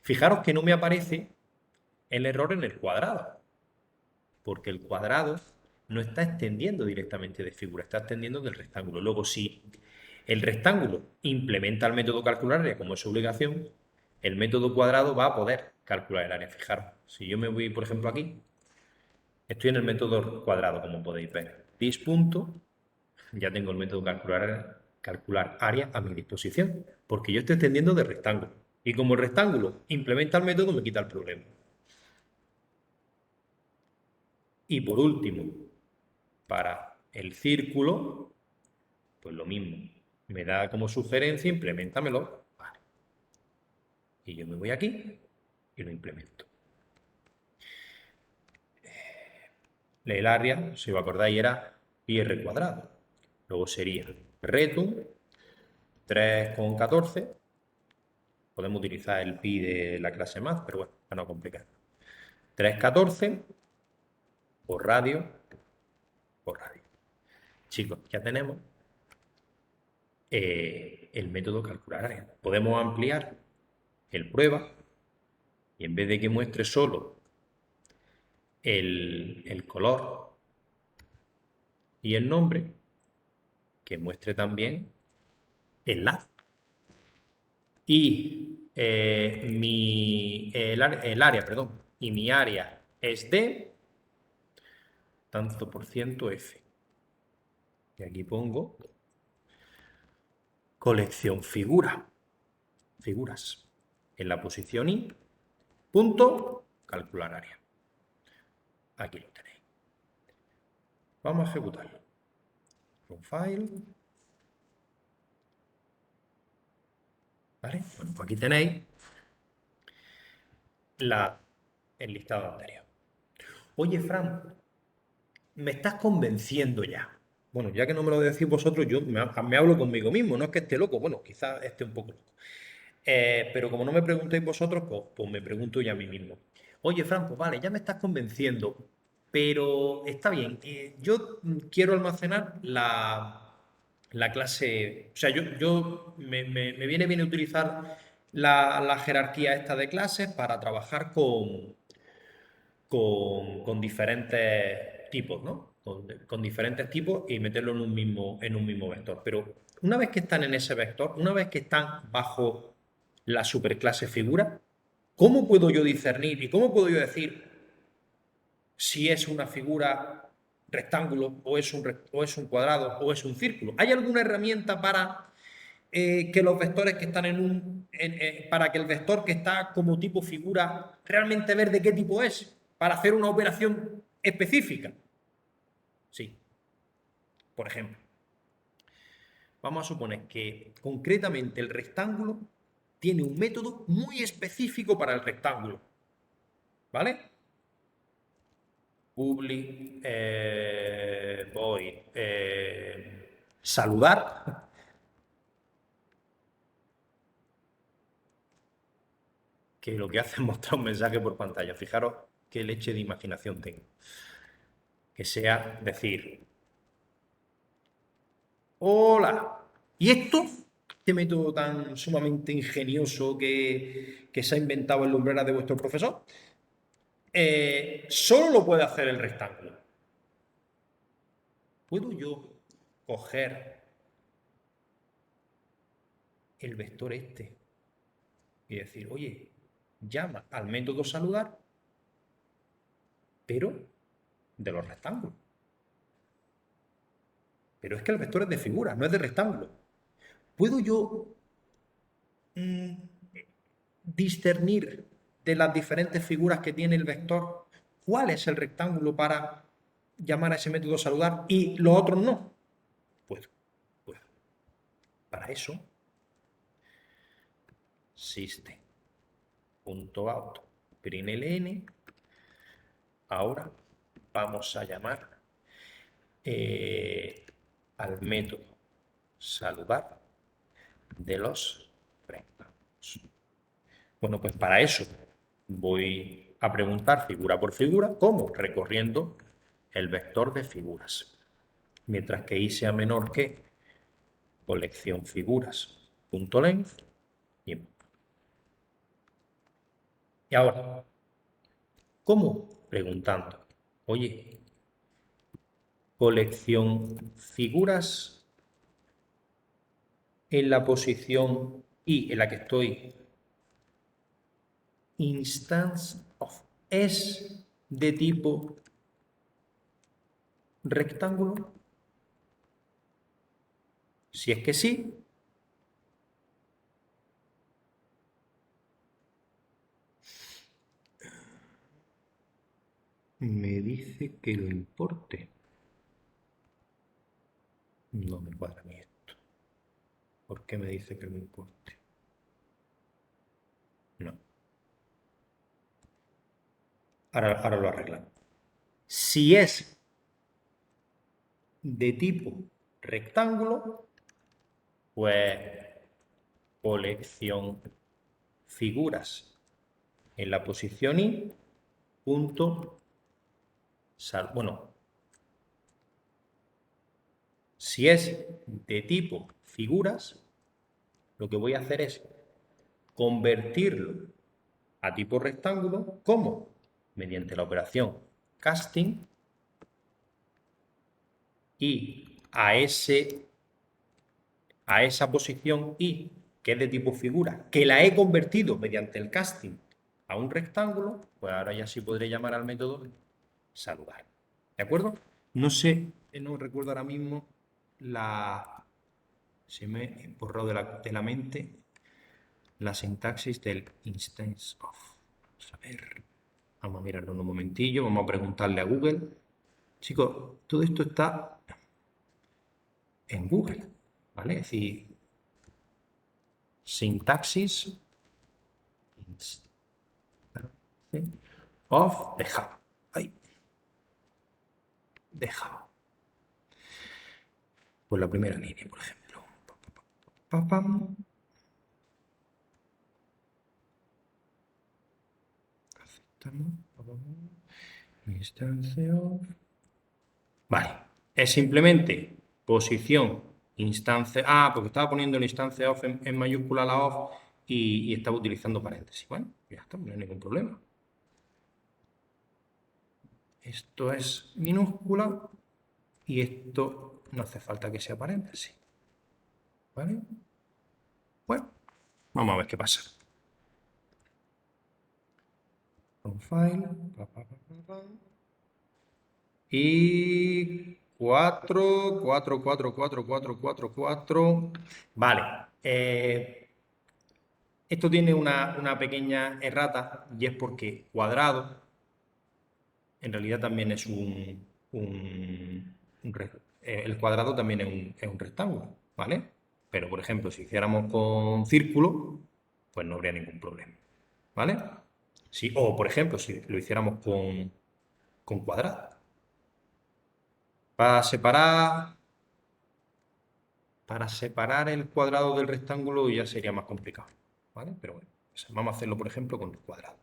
Fijaros que no me aparece el error en el cuadrado, porque el cuadrado no está extendiendo directamente de figura, está extendiendo del rectángulo. Luego, si el rectángulo implementa el método calcular área como es su obligación, el método cuadrado va a poder calcular el área. Fijaros, si yo me voy, por ejemplo, aquí, estoy en el método cuadrado, como podéis ver. Dis punto, ya tengo el método calcular área a mi disposición, porque yo estoy extendiendo de rectángulo. Y como el rectángulo implementa el método, me quita el problema. Y por último, para el círculo, pues lo mismo. Me da como sugerencia, implementamelo. Vale. Y yo me voy aquí y lo implemento. El área, si os acordáis, era pi r cuadrado. Luego sería retum 3,14. Podemos utilizar el pi de la clase math, pero bueno, para no complicar. 3,14 por radio por radio. Chicos, ya tenemos el método calcular área. Podemos ampliar el prueba y en vez de que muestre solo el color y el nombre, que muestre también el lado. Y el área, perdón, y mi área es de tanto por ciento F. Y aquí pongo colección figuras. En la posición I, punto, calcular área. Aquí lo tenéis. Vamos a ejecutarlo. Run file. ¿Vale? Bueno, pues aquí tenéis el listado anterior. Oye, Fran, me estás convenciendo ya. Bueno, ya que no me lo decís vosotros, yo me hablo conmigo mismo, no es que esté loco, bueno, quizás esté un poco loco. Pero como no me preguntéis vosotros, pues me pregunto ya a mí mismo. Oye, Fran, pues vale, ya me estás convenciendo, pero está bien. Yo quiero almacenar la clase. O sea, me viene bien utilizar la jerarquía esta de clases para trabajar con diferentes tipos, ¿no? Con diferentes tipos y meterlo en un mismo vector. Pero una vez que están en ese vector, una vez que están bajo la superclase figura, ¿cómo puedo yo discernir y cómo puedo yo decir si es una figura rectángulo o es un cuadrado o es un círculo? ¿Hay alguna herramienta para que los vectores que están para que el vector que está como tipo figura realmente ver de qué tipo es, para hacer una operación específica? Sí, por ejemplo. Vamos a suponer que concretamente el rectángulo tiene un método muy específico para el rectángulo. ¿Vale? Public void saludar. Que lo que hace es mostrar un mensaje por pantalla. Fijaros qué leche de imaginación tengo. Que sea decir, hola. Y este método tan sumamente ingenioso que se ha inventado en lumbrera de vuestro profesor, solo lo puede hacer el rectángulo. ¿Puedo yo coger el vector este y decir, oye, llama al método saludar, pero de los rectángulos? Pero es que el vector es de figura, no es de rectángulo. ¿Puedo yo discernir de las diferentes figuras que tiene el vector cuál es el rectángulo para llamar a ese método saludar y los otros no? Puedo. Para eso, system.out println. Ahora vamos a llamar al método saludar de los rectángulos. Bueno, pues para eso voy a preguntar figura por figura, ¿cómo? Recorriendo el vector de figuras. Mientras que i sea menor que colección figuras.length. Y ahora, ¿cómo? Preguntando, oye, colección figuras en la posición i en la que estoy, instance of, es de tipo rectángulo. Si es que sí, me dice que lo importe. No me cuadra ni esto. ¿Por qué me dice que lo importe? No. Ahora lo arreglamos. Si es de tipo rectángulo, pues colección figuras en la posición i, punto, bueno, si es de tipo figuras, lo que voy a hacer es convertirlo a tipo rectángulo. ¿Cómo? Mediante la operación casting, y a esa posición i, que es de tipo figura, que la he convertido mediante el casting a un rectángulo, pues ahora ya sí podré llamar al método saludar. ¿De acuerdo? No sé, no recuerdo ahora mismo se me ha borrado de la mente la sintaxis del instance of. Vamos a ver. Vamos a mirarlo en un momentillo, vamos a preguntarle a Google. Chicos, todo esto está en Google, ¿vale? Es decir, sintaxis of the Java. Ahí. dejado. Pues la primera línea, por ejemplo. Pa, pa, pam. Aceptamos. Pa, pa, pam. Instancia of. Vale. Es simplemente posición, instancia. Ah, porque estaba poniendo la instancia of en mayúscula la of y estaba utilizando paréntesis. Bueno, ya está, no hay ningún problema. Esto es minúscula y esto no hace falta que sea paréntesis. ¿Vale? Bueno, vamos a ver qué pasa. File. Y 4, 4, 4, 4, 4, 4, 4. Vale. Esto tiene una pequeña errata y es porque cuadrado en realidad también es el cuadrado también es un rectángulo, ¿vale? Pero, por ejemplo, si hiciéramos con círculo, pues no habría ningún problema, ¿vale? Sí, o, por ejemplo, si lo hiciéramos con cuadrado. Para separar el cuadrado del rectángulo ya sería más complicado, ¿vale? Pero bueno, vamos a hacerlo, por ejemplo, con el cuadrado.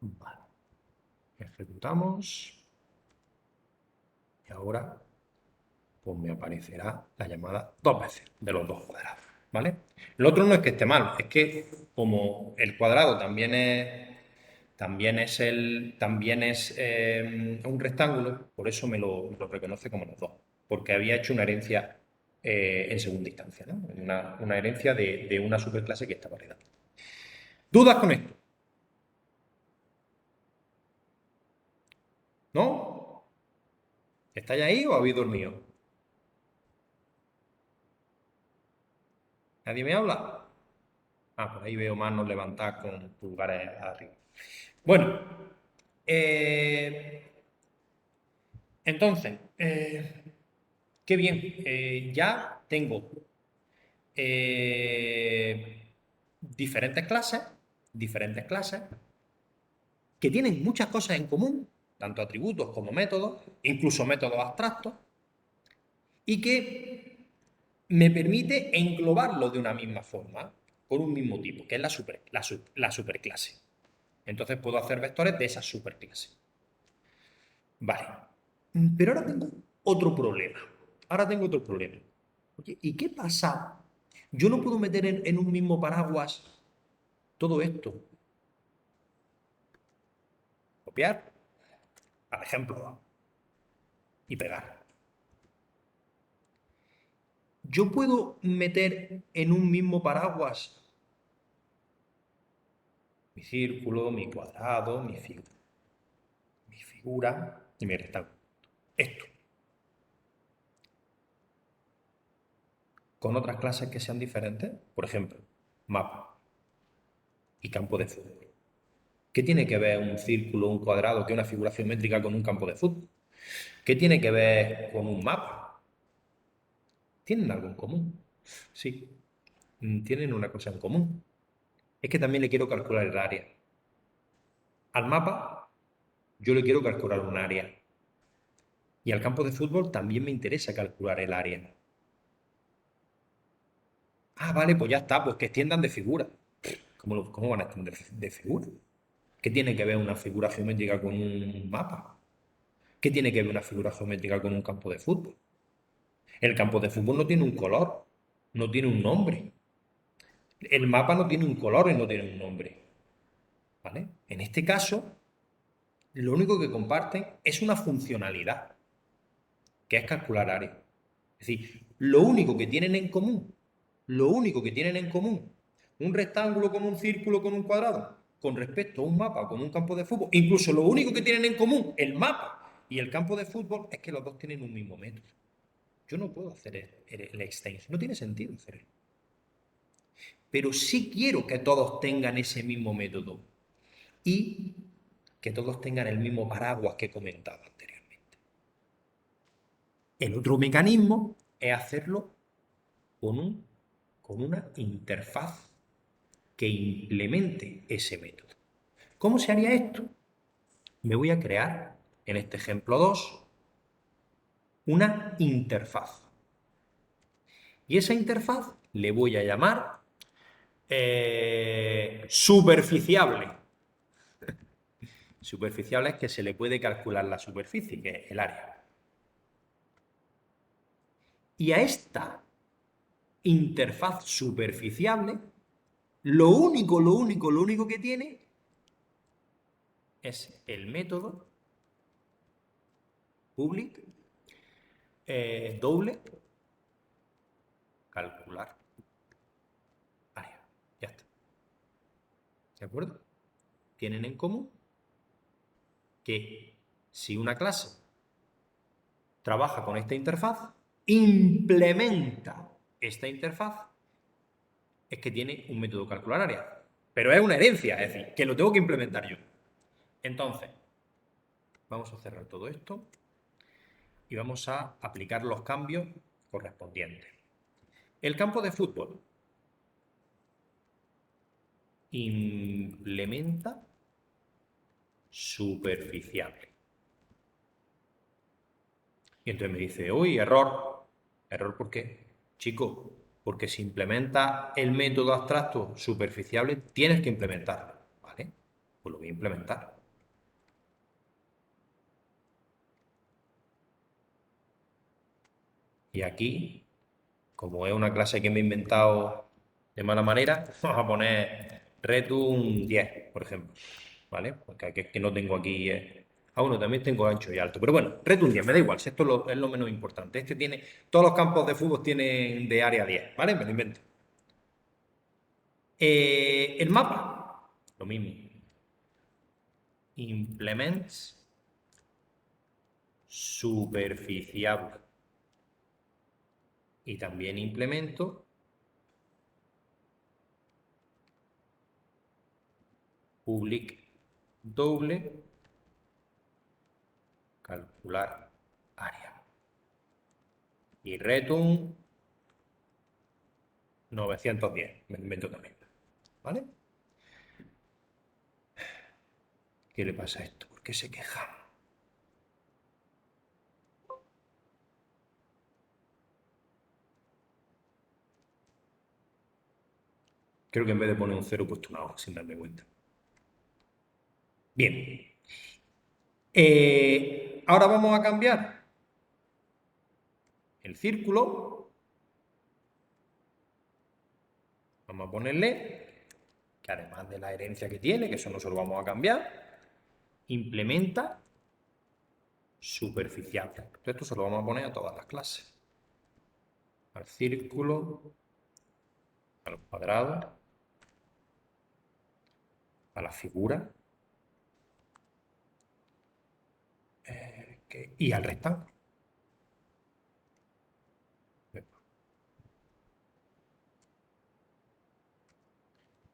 Vale. Ejecutamos. Y ahora pues me aparecerá la llamada dos veces de los dos cuadrados, ¿vale? Lo otro no es que esté mal, es que como el cuadrado también es un rectángulo, por eso me lo reconoce como los dos, porque había hecho una herencia en segunda instancia, ¿no? Una herencia de una superclase que estaba heredando. ¿Dudas con esto? ¿No? ¿Estáis ahí o habéis dormido? ¿Nadie me habla? Ah, por ahí veo manos levantadas con pulgares arriba. Bueno, entonces, qué bien, ya tengo diferentes clases que tienen muchas cosas en común, tanto atributos como métodos, incluso métodos abstractos, y que me permite englobarlo de una misma forma, con un mismo tipo, que es la superclase. Entonces puedo hacer vectores de esa superclase. Vale. Pero ahora tengo otro problema. Oye, ¿y qué pasa? Yo no puedo meter en un mismo paraguas todo esto. Copiar, al ejemplo, y pegar. Yo puedo meter en un mismo paraguas mi círculo, mi cuadrado, mi figura y mi rectángulo. Esto. Con otras clases que sean diferentes, por ejemplo, mapa y campo de fútbol. ¿Qué tiene que ver un círculo, un cuadrado, que es una figura geométrica con un campo de fútbol? ¿Qué tiene que ver con un mapa? ¿Tienen algo en común? Sí, tienen una cosa en común. Es que también le quiero calcular el área. Al mapa yo le quiero calcular un área. Y al campo de fútbol también me interesa calcular el área. Ah, vale, pues ya está, pues que extiendan de figura. ¿Cómo van a extender de figura? ¿Qué tiene que ver una figura geométrica con un mapa? ¿Qué tiene que ver una figura geométrica con un campo de fútbol? El campo de fútbol no tiene un color, no tiene un nombre. El mapa no tiene un color y no tiene un nombre. ¿Vale? En este caso, lo único que comparten es una funcionalidad, que es calcular área. Es decir, lo único que tienen en común, un rectángulo con un círculo con un cuadrado, con respecto a un mapa con un campo de fútbol, incluso lo único que tienen en común, el mapa y el campo de fútbol, es que los dos tienen un mismo método. Yo no puedo hacer el extension, no tiene sentido hacerlo. Pero sí quiero que todos tengan ese mismo método y que todos tengan el mismo paraguas que he comentado anteriormente. El otro mecanismo es hacerlo con una interfaz que implemente ese método. ¿Cómo se haría esto? Me voy a crear, en este ejemplo 2, una interfaz. Y esa interfaz le voy a llamar superficiable. Superficiable es que se le puede calcular la superficie, que es el área. Y a esta interfaz superficiable, lo único que tiene es el método public doble calcular área. Ya está. ¿De acuerdo? Tienen en común que si una clase trabaja con esta interfaz, implementa esta interfaz, es que tiene un método calcular área. Pero es una herencia, es decir, que lo tengo que implementar yo. Entonces, vamos a cerrar todo esto y vamos a aplicar los cambios correspondientes. El campo de fútbol implementa superficiable. Y entonces me dice, uy, error. ¿Error por qué? Chico, porque si implementa el método abstracto superficiable, tienes que implementarlo, ¿vale? Pues lo voy a implementar. Y aquí, como es una clase que me he inventado de mala manera, vamos a poner return 10, por ejemplo, ¿vale? Porque es que no tengo aquí... bueno, también tengo ancho y alto, pero bueno, return 10, me da igual, si esto es lo menos importante. Este tiene... Todos los campos de fútbol tienen de área 10, ¿vale? Me lo invento. El mapa, lo mismo. Implements superficiable. Y también implemento public doble calcular área. Y return 910, me lo invento también. ¿Vale? ¿Qué le pasa a esto? ¿Por qué se queja? Creo que en vez de poner un 0 he puesto una O, sin darme cuenta. Bien. Ahora vamos a cambiar el círculo. Vamos a ponerle que además de la herencia que tiene, que eso no se lo vamos a cambiar, implementa superficial. Entonces esto se lo vamos a poner a todas las clases. Al círculo, al cuadrado, a la figura y al rectángulo.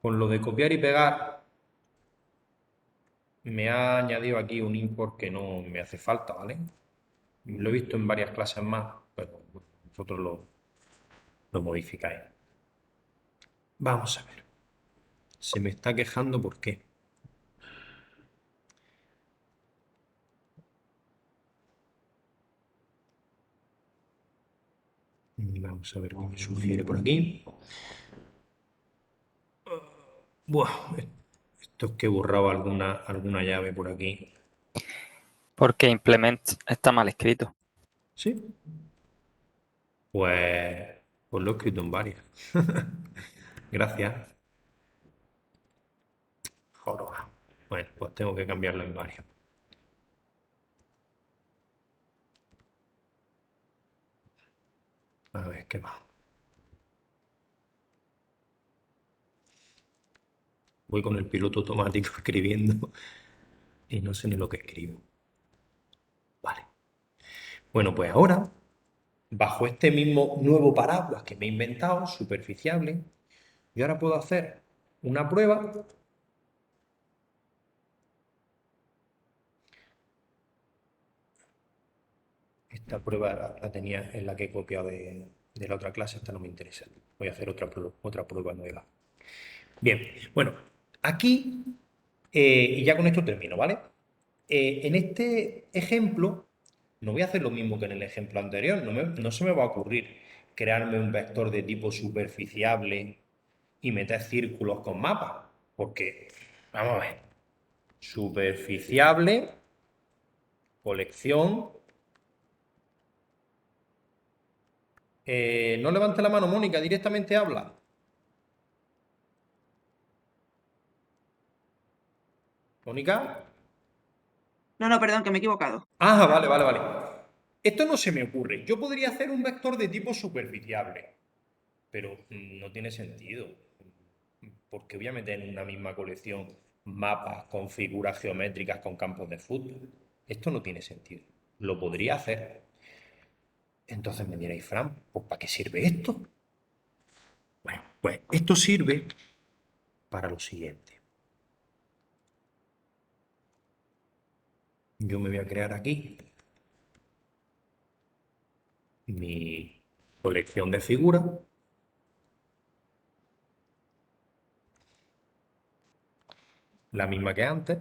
Con lo de copiar y pegar, me ha añadido aquí un import que no me hace falta, ¿vale? Lo he visto en varias clases más, pero vosotros lo modificáis. Vamos a ver. Se me está quejando, ¿por qué? Vamos a ver qué me sugiere por aquí. Buah, esto es que he borrado alguna llave por aquí. Porque implement está mal escrito. ¿Sí? Pues lo he escrito en varias. Gracias. Joroba. Bueno, pues tengo que cambiarlo en varias. A ver qué va. Voy con el piloto automático escribiendo y no sé ni lo que escribo. Vale. Bueno, pues ahora, bajo este mismo nuevo paraguas que me he inventado, superficiable, yo ahora puedo hacer una prueba Esta prueba la tenía en la que he copiado de la otra clase, esta no me interesa. Voy a hacer otra prueba nueva. Bien, bueno, aquí, y ya con esto termino, ¿vale? En este ejemplo, no voy a hacer lo mismo que en el ejemplo anterior, no se me va a ocurrir crearme un vector de tipo superficiable y meter círculos con mapas, porque, vamos a ver, superficiable, colección. No levante la mano, Mónica, directamente habla. Mónica. No, perdón, que me he equivocado. Ah, vale. Esto no se me ocurre. Yo podría hacer un vector de tipo superficiable, pero no tiene sentido. Porque voy a meter en una misma colección mapas con figuras geométricas con campos de fútbol. Esto no tiene sentido. Lo podría hacer. Entonces me diréis, Fran, pues ¿para qué sirve esto? Bueno, pues esto sirve para lo siguiente. Yo me voy a crear aquí mi colección de figuras. La misma que antes.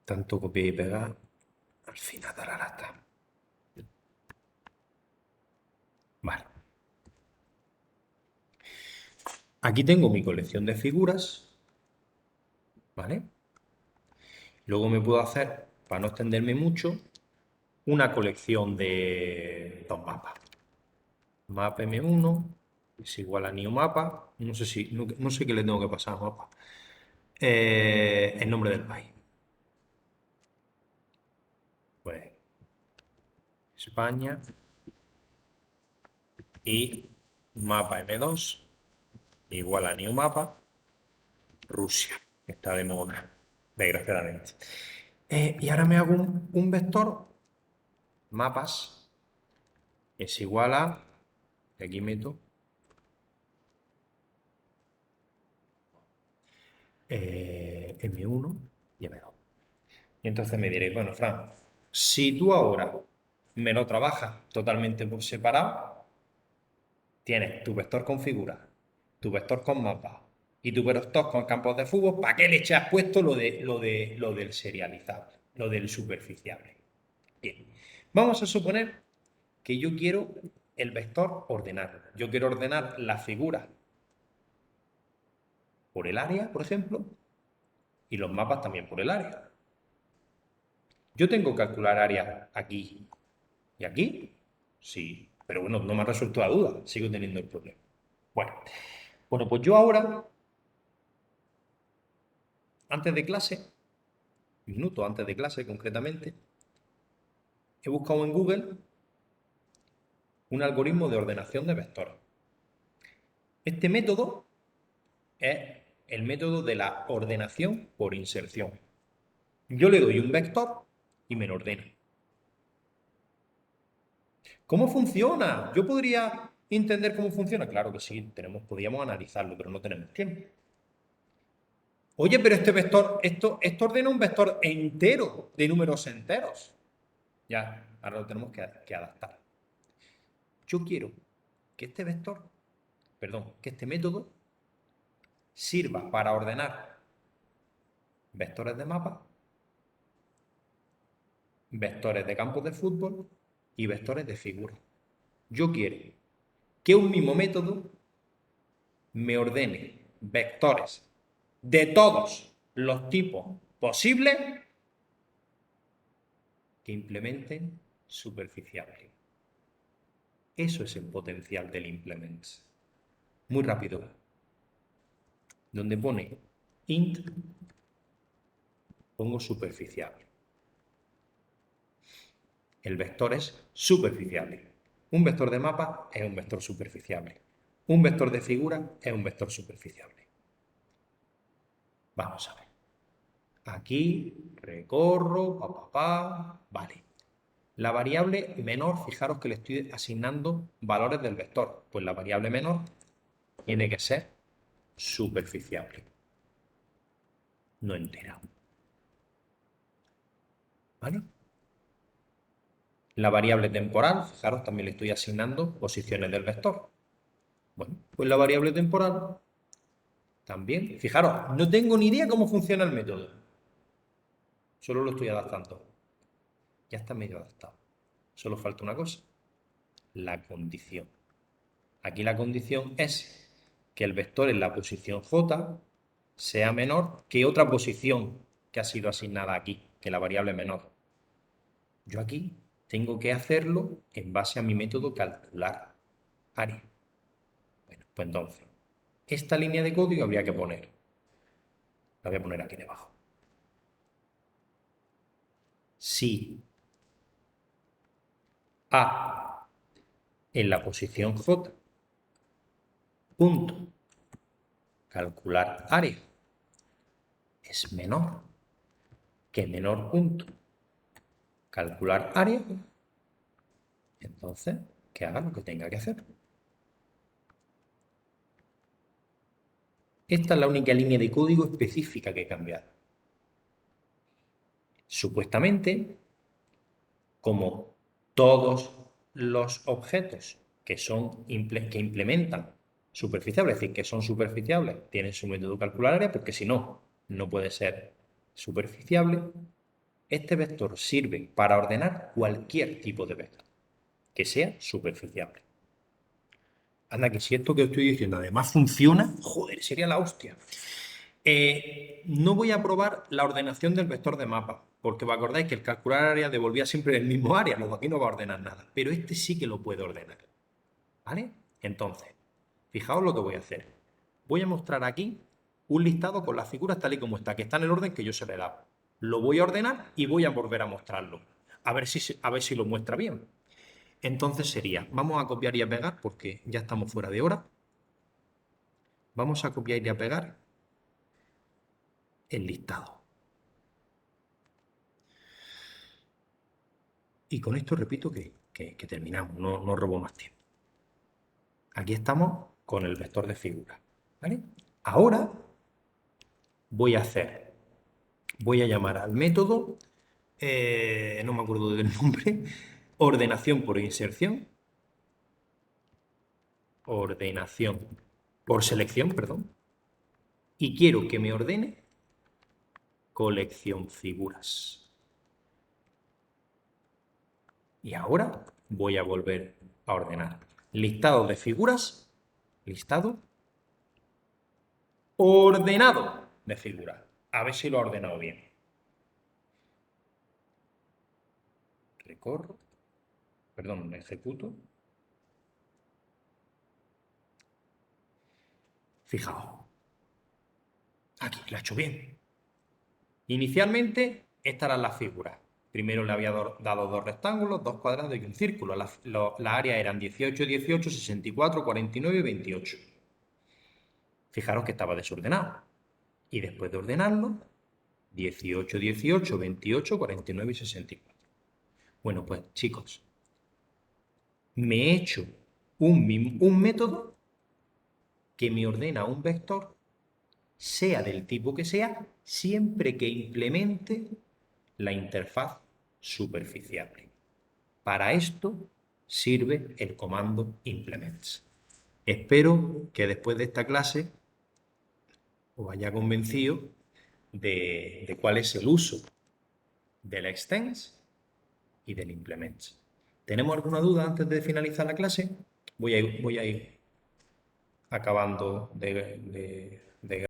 Tanto copiar y pegar, al final da la lata. Vale. Aquí tengo mi colección de figuras, ¿vale? Luego me puedo hacer, para no extenderme mucho, una colección de dos mapas. Map M1 es igual a new mapa. No sé qué le tengo que pasar a mapa. El nombre del país. Pues España. Y mapa M2 igual a new mapa. Rusia, que está de moda, desgraciadamente. Y ahora me hago un vector mapas es igual a, y aquí meto M1 y M2. Y entonces me diréis, bueno, Fran, si tú ahora me lo trabajas totalmente por separado, tienes tu vector con figuras, tu vector con mapas y tu vector con campos de fútbol, ¿para qué le has puesto lo del serializable, lo del superficiable? Bien, vamos a suponer que yo quiero el vector ordenarlo. Yo quiero ordenar la figura por el área, por ejemplo, y los mapas también por el área. Yo tengo que calcular áreas aquí y aquí, sí, pero bueno, no me ha resuelto la duda, sigo teniendo el problema. Bueno, pues yo ahora, antes de clase, minutos antes de clase concretamente, he buscado en Google un algoritmo de ordenación de vectores. Este método es el método de la ordenación por inserción. Yo le doy un vector y me lo ordena. ¿Cómo funciona? Yo podría entender cómo funciona. Claro que sí, podríamos analizarlo, pero no tenemos tiempo. Oye, pero este vector, esto ordena un vector entero de números enteros. Ya, ahora lo tenemos que adaptar. Yo quiero que este vector, perdón, que este método sirva para ordenar vectores de mapa, vectores de campos de fútbol y vectores de figuras. Yo quiero que un mismo método me ordene vectores de todos los tipos posibles que implementen superficiales. Eso es el potencial del implements. Muy rápido. Donde pone int, pongo superficial. El vector es superficial. Un vector de mapa es un vector superficial. Un vector de figura es un vector superficial. Vamos a ver. Aquí recorro, vale. La variable menor, fijaros que le estoy asignando valores del vector. Pues la variable menor tiene que ser superficial, no entera. ¿Vale? La variable temporal, fijaros, también le estoy asignando posiciones del vector. Bueno, pues la variable temporal también. Fijaros, no tengo ni idea cómo funciona el método. Solo lo estoy adaptando. Ya está medio adaptado. Solo falta una cosa. La condición. Aquí la condición es que el vector en la posición J sea menor que otra posición que ha sido asignada aquí, que la variable menor. Yo aquí tengo que hacerlo en base a mi método calcular área. Bueno, pues entonces, esta línea de código habría que poner. La voy a poner aquí debajo. Si A en la posición J, punto, calcular área, es menor que menor punto, calcular área, entonces que haga lo que tenga que hacer. Esta es la única línea de código específica que he cambiado. Supuestamente, como todos los objetos que implementan superficiables, es decir, que son superficiables, tienen su método calcular área, porque si no, no puede ser superficiable. Este vector sirve para ordenar cualquier tipo de vector que sea superficiable. Anda, que si esto que estoy diciendo además funciona, joder, sería la hostia. No voy a probar la ordenación del vector de mapa, porque os acordáis que el calcular área devolvía siempre el mismo área, luego aquí no va a ordenar nada, pero este sí que lo puede ordenar. ¿Vale? Entonces, fijaos lo que voy a hacer. Voy a mostrar aquí un listado con las figuras tal y como está, que está en el orden que yo se le he dado. Lo voy a ordenar y voy a volver a mostrarlo. A ver si lo muestra bien. Entonces sería, vamos a copiar y a pegar, porque ya estamos fuera de hora. Vamos a copiar y a pegar el listado. Y con esto repito que terminamos, no robo más tiempo. Aquí estamos con el vector de figuras, ¿vale? Ahora voy a llamar al método, no me acuerdo del nombre, ordenación por inserción, ordenación por selección, perdón, y quiero que me ordene colección figuras. Y ahora voy a volver a ordenar. Listado de figuras, listado, ordenado de figuras. A ver si lo ha ordenado bien. Recorro, perdón, ejecuto. Fijaos. Aquí, lo ha hecho bien. Inicialmente, estas eran las figuras. Primero le había dado dos rectángulos, dos cuadrados y un círculo. Las áreas eran 18, 18, 64, 49 y 28. Fijaros que estaba desordenado. Y después de ordenarlo, 18, 18, 28, 49 y 64. Bueno, pues chicos, me he hecho un método que me ordena un vector, sea del tipo que sea, siempre que implemente la interfaz superficiable. Para esto sirve el comando implements. Espero que después de esta clase os haya convencido de cuál es el uso del extends y del implements. ¿Tenemos alguna duda antes de finalizar la clase? Voy a ir acabando de